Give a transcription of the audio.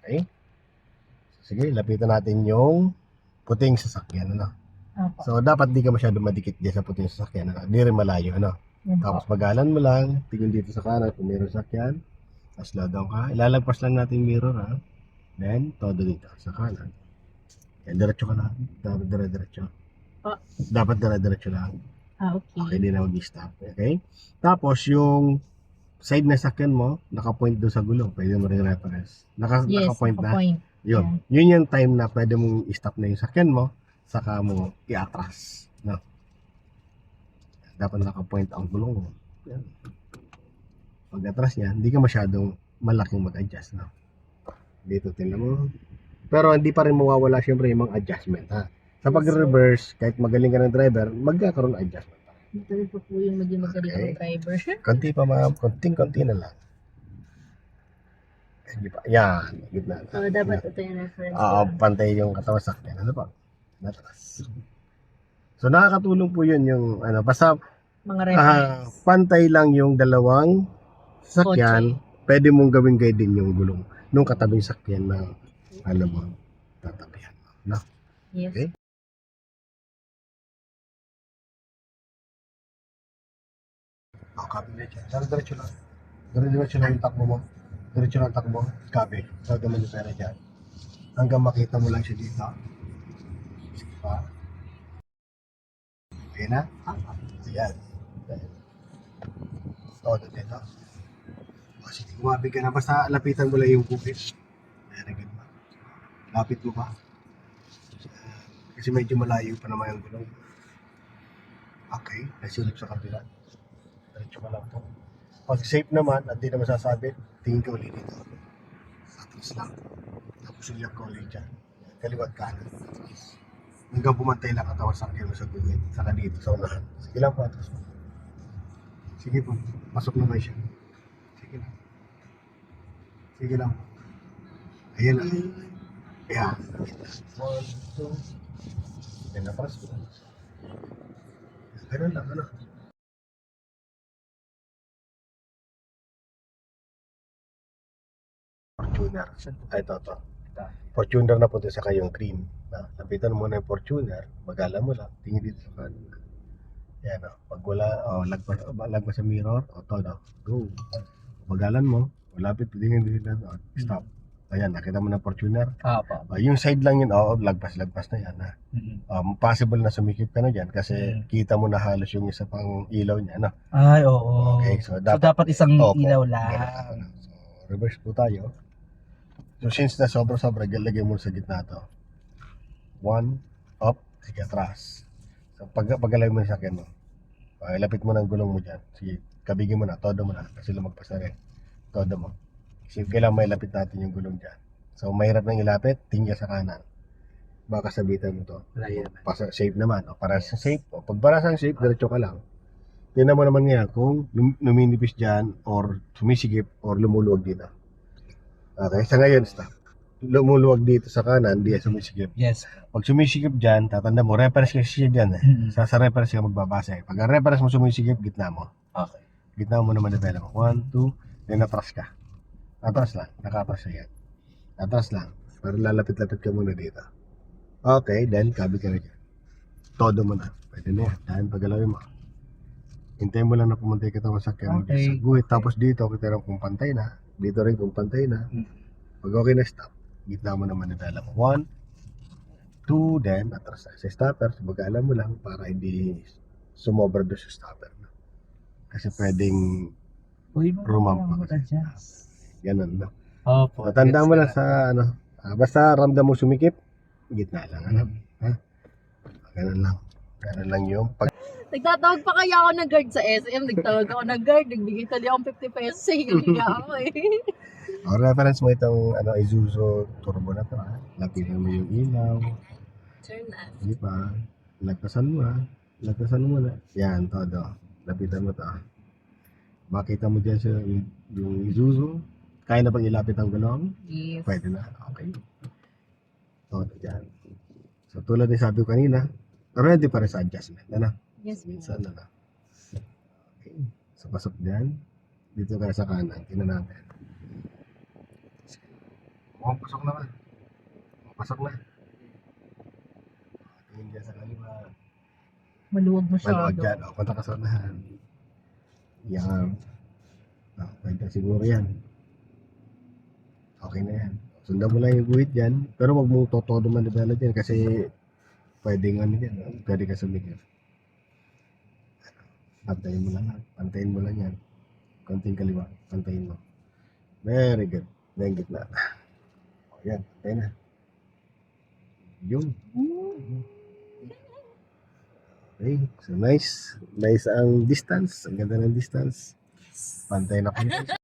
Okay? Sige, lapitan natin yung puting sasakyan, ano? Opo. So, dapat di ka masyado madikit dyan sa puting sasakyan, ano? Di rin malayo, ano? Yun po. Tapos pagalan mo lang, tingin dito sa kanan kung mayroong sasakyan. Slow down ka. Ilalagpas lang natin yung mirror, ha? Then, todo dito sa kanan. Yan, diretso ka lang. Dapat dire-diretso. Po. Dapat dire-diretso lang. Okay. Okay, di na mag-stop. Okay? Tapos, yung side na sakyan mo, naka-point doon sa gulong. Pwede mo rin reference. Yes, Naka-point na. naka-point. Yun. Yun yung time na pwede mong i-stop na yung sakyan mo, saka mo i-atras. No? Dapat naka-point ang gulong mo. Yan. Pag atras niya, hindi ka masyadong malaking mag-adjust. No? Dito, tingnan mo. Pero hindi pa rin mawawala syempre yung mga adjustment. Ha? Sa pag-reverse, kahit magaling ka ng driver, magkakaroon ng adjustment. Ito po po yung maging magaling Okay. ang driver. Konti pa ma'am, konting-konti na lang. Hindi pa. Yan, gitna na. So, dapat ito yung reference. Oo, pantay yung katawan sa akin. Ano pa? Natras. So, nakakatulong po yun yung, ano, basta Mga reference. pantay lang yung dalawang sasakyan, pwede mong gawing guide din yung gulong nung katabing sakyan na, ano mo, tatabihan mo. No? Yes. Okay? Copy na dyan. Diretso lang. Diretso lang yung takbo mo. Diretso lang takbo. Copy. So, naman yung pera dyan. Hanggang makita mo lang siya dito. Sige pa. Okay na? Ayan. Todo dito. O, sige, kumabig ka na. Basta lapitan mo lang yung bukit. Very good ba? Lapit mo pa. Kasi medyo malayo pa naman yung gulong. Okay. Nasilip sa kabila. Diretso ka lang po. Pag safe naman at di na masasabit, tingin ka ulit dito. Atras lang. Tapos uliyak ka ulit dyan. Kaliwat kanan. Hanggang pumantay lang katawan sa akin sa gulong. Saka dito sa unahan. Sige lang po, atras mo. Sige po. Pasok na ba siya? Sige lang. Sige lang. Ayan na. Ayan. 1, 2. Ayan na, paras mo. Ganun lang, ano? Fortuner. Ay, ito. Fortuner na punta sa kayong green. Lapitan mo na yung Fortuner, magala mo lang, tingin dito sa kanan. Yan o, pag wala, lagpas sa mirror, todo, go. Magalan mo, malapit, tingin dito na, stop. Ayan, nakita mo na Fortuner. Yung side lang yun, lagpas na yan. Ha? Possible na sumikip ka na dyan kasi kita mo na halos yung isa pang ilaw niya. No? Ay, oo. Okay, so dapat isang ilaw lang. So, reverse po tayo. So since na sobra-sobra, lagay mo sa gitna to. 1, up, sige, atras. So pagalay mo yung sakyan mo. Lapit mo ng gulong mo dyan. Sige, kabigin mo na, todo mo na. Kasi lumagpas na rin. Todo mo. Kasi kailangan may lapit natin yung gulong dyan. So mahirap nang ilapit, tingin sa kanan. Baka sabitan mo to. Safe naman. Para sa safe. Pag para sa safe, diretso ka lang. Tingnan mo naman ngayon kung luminipis dyan or sumisigip or lumuluwag dito. Okay, sa ngayon, stop. Lumuluwag dito sa kanan, di sumisigip. Yes. Pag sumisigip dyan, tatanda mo, reference kasi siya dyan eh. Sa reference ka magbabasa eh. Pag ang reference mo sumisigip, gitna mo. Okay. Gitna mo naman develop. 1, 2, then atras ka. Atras lang, nakatras na yan. Atras lang, pero lalapit-lapit ka muna dito. Okay, then kabi ka na dyan. Todo mo na. Pwede na yan. Dahil pagalawin mo. Hintayin mo lang na pumantay ka sa sakyan mo dyan sa guhit. Tapos dito, kita rin kung pantay na. Dito rin kung pantay na. Pag okay na, stop. Gitna mo naman develop. 1, 2, then atras na. Sa stopper, alam mo lang para hindi sumobra doon sa stopper. Kasi pwedeng rumampak. Ganun, no? Opo. Tandaan mo lang sa, ano, basta ramdam mo sumikip, gitna lang, ano? Ha? Ganun lang. Ganun lang yung pag... Nagtatawag pa kaya ako ng guard sa SM. Nagtawag ako ng guard. Nagbigay tali akong 50 pesos sa hiya ako eh. reference mo itong, ano, Isuzu Turbo na to, ha? Lapitan mo yung ilaw. Turn left. Di ba? Lagpasan mo, ha? Lagpasan mo na. Yan, todo. Lapitan mo to, ha? Makita mo dyan sa yung Isuzu. Kaya na bang ilapit ang gulong? Yes. Pwede na. Okay. Todo dyan. So, tulad ng sabi ko kanina, ready para sa adjustment. Ano? Yes, Minsan na. Okay. So, pasok dyan. Dito ka sa kanan. Tingnan natin. Mukhang pasok naman. Pasok na. Tingin dyan sa kaliwa. Maluwag Maluwag masyado. dyan. O, punta ka sa unahan. Yan. Pwede siguro yan. Okay na yan. Sundan mo lang yung guhit dyan. Pero wag mo todo manibela dyan kasi pwedeng ano dyan. Pwede ka sumigil. Pantayin mo lang. Pantayin mo lang yan. Konting kaliwa. Pantayin mo. Very good. Then gitna. O yan. Pantay na. Yun. Okay. So nice. Nice ang distance. Ang ganda ng distance. Pantay na pantay.